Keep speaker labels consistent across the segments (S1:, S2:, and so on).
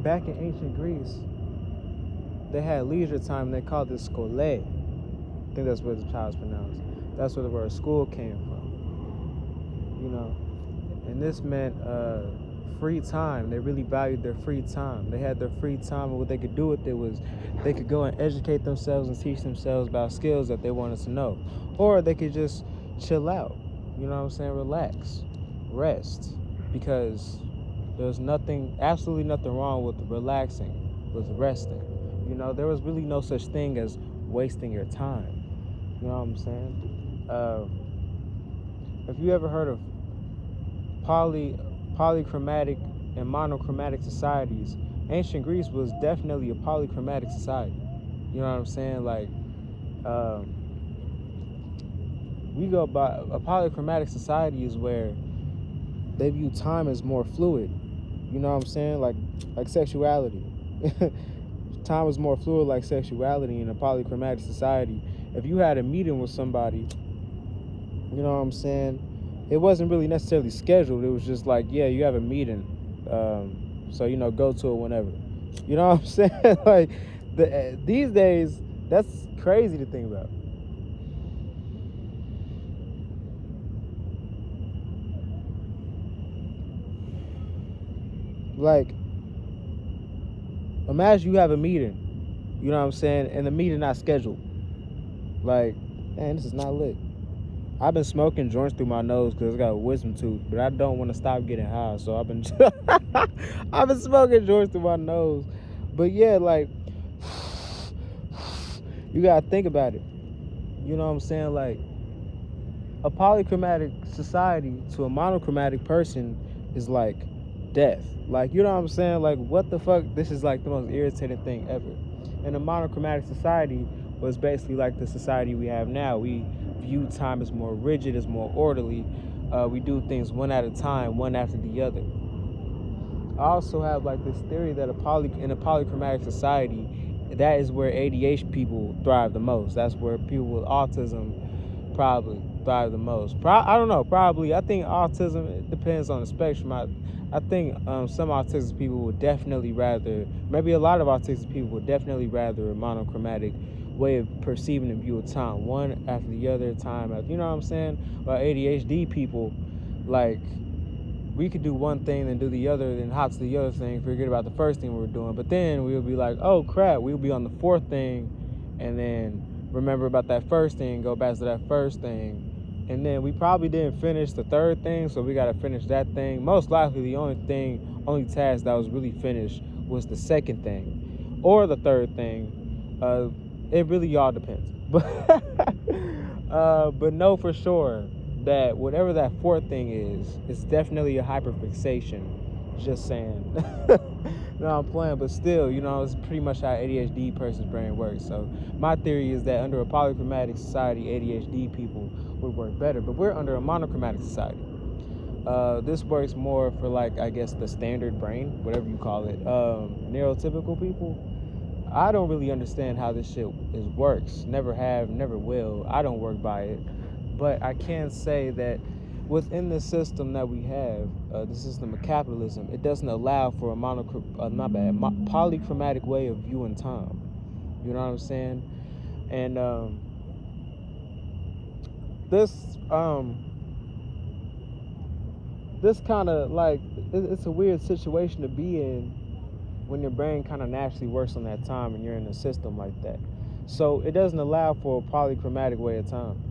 S1: back in ancient Greece, they had leisure time. They called it skole. I think that's what the child's pronounced. That's where the word school came from. And this meant free time. They really valued their free time. They had their free time, and what they could do with it was they could go and educate themselves and teach themselves about skills that they wanted to know, or they could just chill out. Relax, rest, because there's absolutely nothing wrong with relaxing, with resting. There was really no such thing as wasting your time. You know what I'm saying? If you ever heard of polychromatic and monochromatic societies, ancient Greece was definitely a polychromatic society. You know what I'm saying? Like, we go by a polychromatic society is where they view time as more fluid. You know what I'm saying? Like sexuality. Time is more fluid like sexuality in a polychromatic society. If you had a meeting with somebody, you know what I'm saying, it wasn't really necessarily scheduled. It was just like, yeah, you have a meeting, so go to it whenever. You know what I'm saying? Like, these days, that's crazy to think about. Like, imagine you have a meeting, you know what I'm saying, and the meeting not scheduled. Like, man, this is not lit. I've been smoking joints through my nose because I got a wisdom tooth, but I don't want to stop getting high, so I've been I've been smoking joints through my nose. But yeah, like, you gotta think about it. You know what I'm saying? Like, a polychromatic society to a monochromatic person is like death. Like, you know what I'm saying? Like, what the fuck? This is like the most irritating thing ever. And a monochromatic society was basically like the society we have now. We view time as more rigid, as more orderly. We do things one at a time, one after the other. I also have like this theory that in a polychromatic society, that is where ADHD people thrive the most. That's where people with autism probably thrive the most. I don't know. Probably. I think autism, it depends on the spectrum. I think some autistic people would definitely rather, maybe a lot of autistic people would definitely rather a monochromatic way of perceiving and view of time, one after the other, time after. You know what I'm saying? While ADHD people, like, we could do one thing and do the other, then hop to the other thing, forget about the first thing we were doing. But then we would be like, oh crap, we'll be on the fourth thing, and then remember about that first thing, go back to that first thing. And then we probably didn't finish the third thing, so we got to finish that thing. Most likely the only task that was really finished was the second thing or the third thing. It really all depends. But know for sure that whatever that fourth thing is, it's definitely a hyperfixation. Just saying. No, I'm playing, but still, it's pretty much how ADHD person's brain works. So my theory is that under a polychromatic society, ADHD people would work better. But we're under a monochromatic society. This works more for, like, I guess the standard brain, whatever you call it. Neurotypical people, I don't really understand how this shit works. Never have, never will. I don't work by it. But I can say that within the system that we have, the system of capitalism, it doesn't allow for a polychromatic way of viewing time. You know what I'm saying? And this this kind of, like, it's a weird situation to be in when your brain kind of naturally works on that time and you're in a system like that. So it doesn't allow for a polychromatic way of time.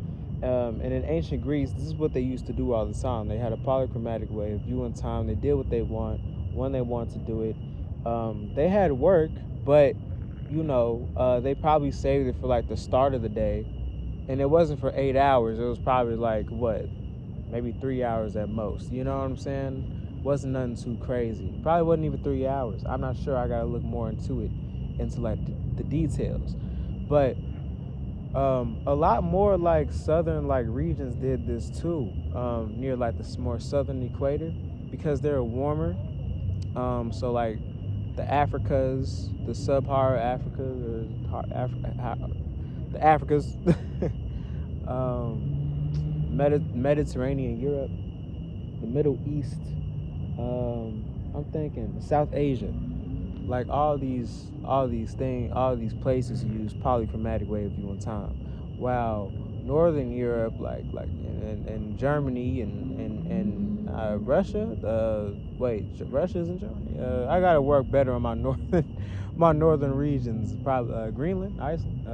S1: And in ancient Greece, this is what they used to do all the time. They had a polychromatic way of viewing time. They did what they want when they wanted to do it. They had work, but they probably saved it for like the start of the day, and it wasn't for 8 hours. It was probably like maybe 3 hours at most. You know what I'm saying? Wasn't nothing too crazy. Probably wasn't even 3 hours. I'm not sure. I gotta look more into it, into like the details. But a lot more like southern like regions did this too, near like the more southern equator, because they're warmer. So like the Africas, the sub-Saharan Africa, the Africas, Mediterranean Europe, the Middle East. I'm thinking South Asia. like all these places use polychromatic way of viewing time, while Northern Europe, like in Germany and Russia, Russia's in Germany. I gotta work better on my northern my northern regions. Probably Greenland, Iceland,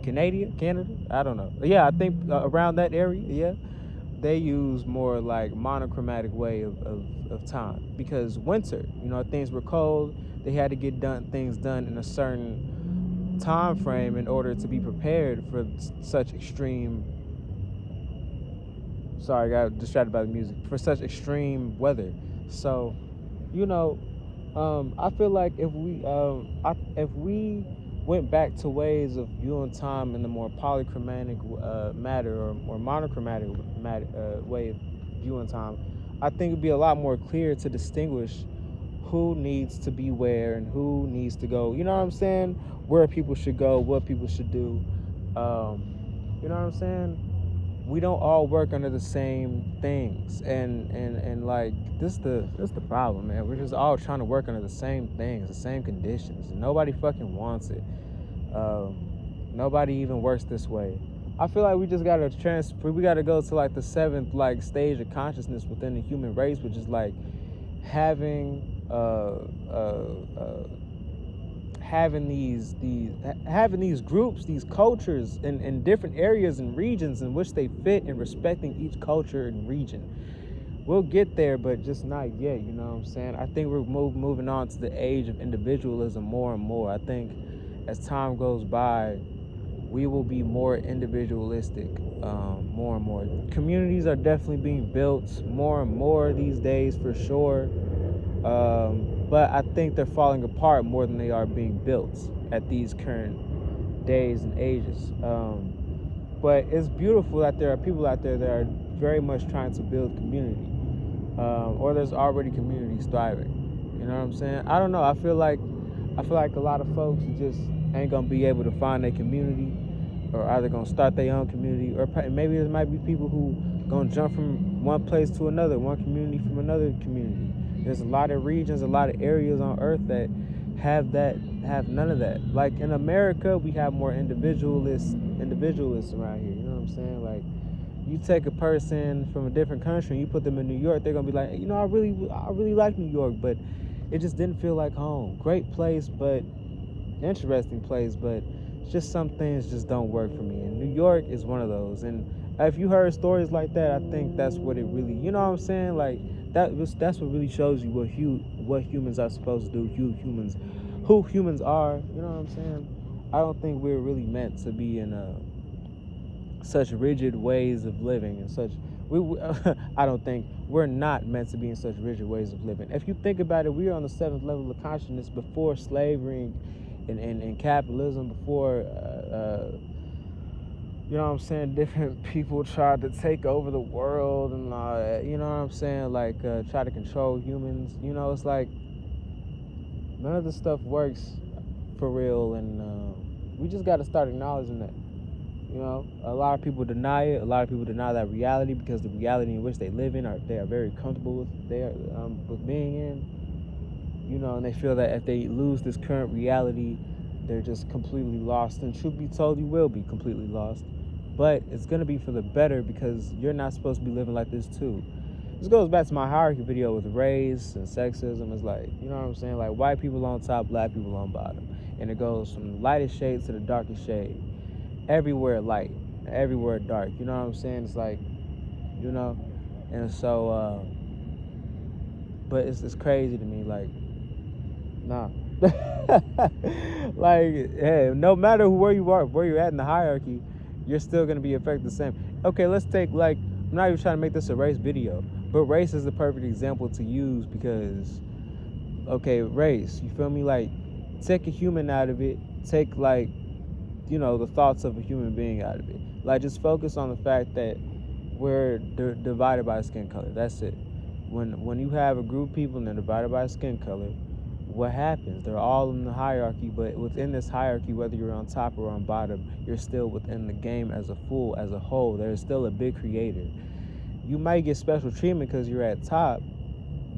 S1: Canada. I don't know. Yeah, I think around that area. Yeah, they use more like monochromatic way of time, because winter, things were cold. They had to get things done in a certain time frame in order to be prepared for such extreme, sorry, I got distracted by the music, for such extreme weather. So, you know I feel like if we went back to ways of viewing time in the more polychromatic matter, or monochromatic matter, way of viewing time, I think it'd be a lot more clear to distinguish who needs to be where and who needs to go. You know what I'm saying? Where people should go, what people should do. You know what I'm saying? We don't all work under the same things, and like this the problem, man. We're just all trying to work under the same things, the same conditions, and nobody fucking wants it. um, Nobody even works this way. I feel like we just gotta transfer. We gotta go to like the seventh like stage of consciousness within the human race, which is like having having these groups, these cultures in different areas and regions in which they fit, and respecting each culture and region. We'll get there, but just not yet. You know what I'm saying? I think we're moving on to the age of individualism more and more. I think as time goes by, we will be more individualistic, more and more. Communities are definitely being built more and more these days, for sure. But I think they're falling apart more than they are being built at these current days and ages. But it's beautiful that there are people out there that are very much trying to build community, or there's already communities thriving. You know what I'm saying? I don't know. I feel like a lot of folks just ain't gonna be able to find their community, or either gonna start their own community, or maybe there might be people who gonna jump from one place to another, one community from another community. There's a lot of regions, a lot of areas on Earth that have none of that. Like in America, we have more individualists around here. You know what I'm saying? Like, you take a person from a different country and you put them in New York, they're gonna be like, I really like New York, but it just didn't feel like home. Great place, but interesting place, but just some things just don't work for me. And New York is one of those. And if you heard stories like that, I think that's what it really, you know what I'm saying? Like that's what really shows you what humans are supposed to do, who humans are. You know what I'm saying? I don't think we're really meant to be in such rigid ways of living, and such we I don't think we're not meant to be in such rigid ways of living. If you think about it, we are on the seventh level of consciousness before slavery and capitalism, before you know what I'm saying, different people tried to take over the world and you know what I'm saying, like try to control humans. It's like none of this stuff works for real, and we just got to start acknowledging that. A lot of people deny it. A lot of people deny that reality, because the reality in which they live in, they are very comfortable with being in. And they feel that if they lose this current reality, they're just completely lost. And truth be told, you will be completely lost. But it's gonna be for the better, because you're not supposed to be living like this too. This goes back to my hierarchy video with race and sexism. It's like, you know what I'm saying? Like, white people on top, black people on bottom. And it goes from the lightest shade to the darkest shade. Everywhere light, everywhere dark. You know what I'm saying? It's like, and so but it's crazy to me, like, nah. Like, hey, no matter where you're at in the hierarchy, you're still gonna be affected the same. Okay, let's take, like, I'm not even trying to make this a race video, but race is the perfect example to use, because okay, race, you feel me? Like, take a human out of it, take, like, the thoughts of a human being out of it. Like, just focus on the fact that we're divided by skin color. That's it. When you have a group of people and they're divided by skin color, what happens? They're all in the hierarchy, but within this hierarchy, whether you're on top or on bottom, you're still within the game as a whole. There's still a big creator. You might get special treatment because you're at top,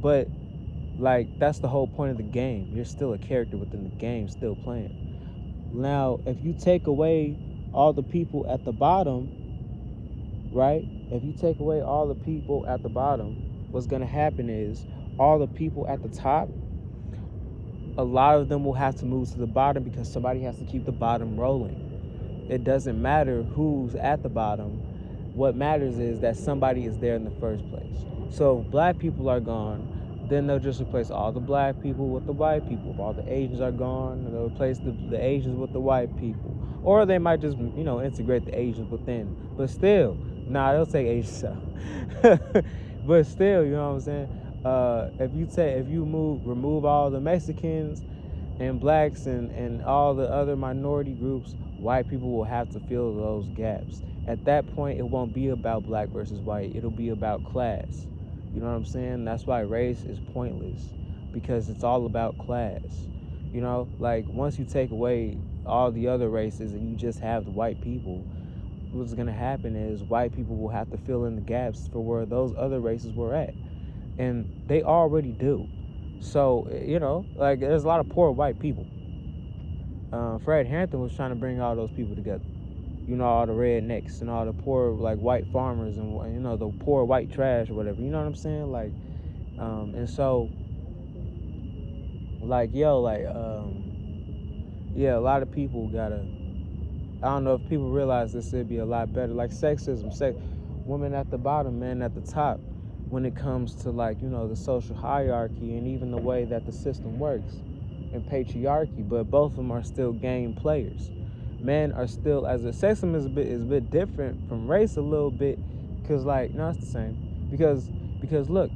S1: but Like, that's the whole point of the game. You're still a character within the game, still playing. Now, if you take away all the people at the bottom, right? If you take away all the people at the bottom, what's going to happen is all the people at the top, a lot of them will have to move to the bottom because somebody has to keep the bottom rolling. It doesn't matter who's at the bottom. What matters is that somebody is there in the first place. So if black people are gone, then they'll just replace all the black people with the white people. If all the Asians are gone, they'll replace the Asians with the white people. Or they might just, integrate the Asians within. But still, they'll take Asians out. But still, you know what I'm saying? If you remove all the Mexicans and blacks and all the other minority groups, white people will have to fill those gaps. At that point, it won't be about black versus white. It'll be about class. You know what I'm saying? That's why race is pointless, because it's all about class. Like, once you take away all the other races and you just have the white people, what's going to happen is white people will have to fill in the gaps for where those other races were at. And they already do. So, like, there's a lot of poor white people. Fred Hampton was trying to bring all those people together. All the rednecks and all the poor, like, white farmers and, the poor white trash or whatever. You know what I'm saying? Like, and so, like, yeah, a lot of people gotta, I don't know if people realize this, it'd be a lot better. Like, sexism, women at the bottom, men at the top, when it comes to, like, the social hierarchy and even the way that the system works and patriarchy. But both of them are still game players. Men are still, as a sexism is a bit different from race a little bit, because, like, no, it's the same. Because look,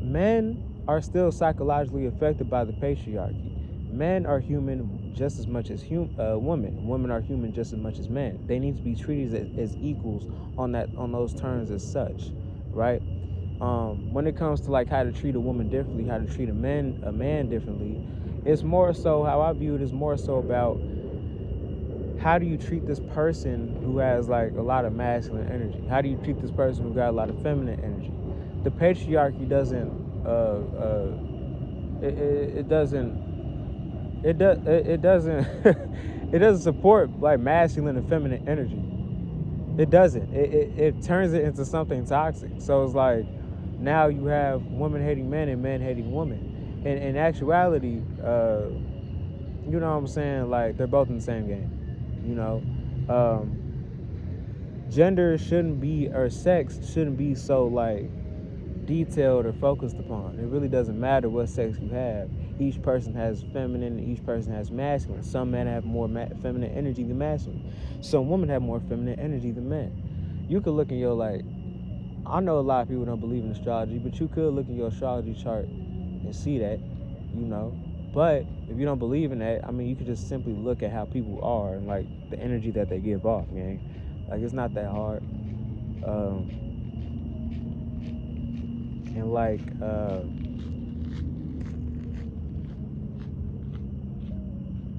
S1: men are still psychologically affected by the patriarchy. Men are human just as much as women. Women are human just as much as men. They need to be treated as equals on those terms as such, right? When it comes to, like, how to treat a woman differently, how to treat a man differently, it's more so, how I view it is more so about how do you treat this person who has, like, a lot of masculine energy? How do you treat this person who got a lot of feminine energy? The patriarchy doesn't it doesn't it doesn't support, like, masculine and feminine energy. It doesn't. It turns it into something toxic. So it's like, now you have women hating men and men hating women. And in actuality, you know what I'm saying? Like, they're both in the same game. Gender shouldn't be, or sex shouldn't be so, like, detailed or focused upon. It really doesn't matter what sex you have. Each person has feminine and each person has masculine. Some men have more feminine energy than masculine. Some women have more feminine energy than men. You could look in your, like, I know a lot of people don't believe in astrology, but you could look in your astrology chart and see that, But if you don't believe in that, I mean, you could just simply look at how people are and, like, the energy that they give off, man. Like, it's not that hard. And, like,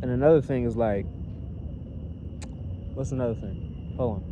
S1: and another thing is, like, what's another thing? Hold on.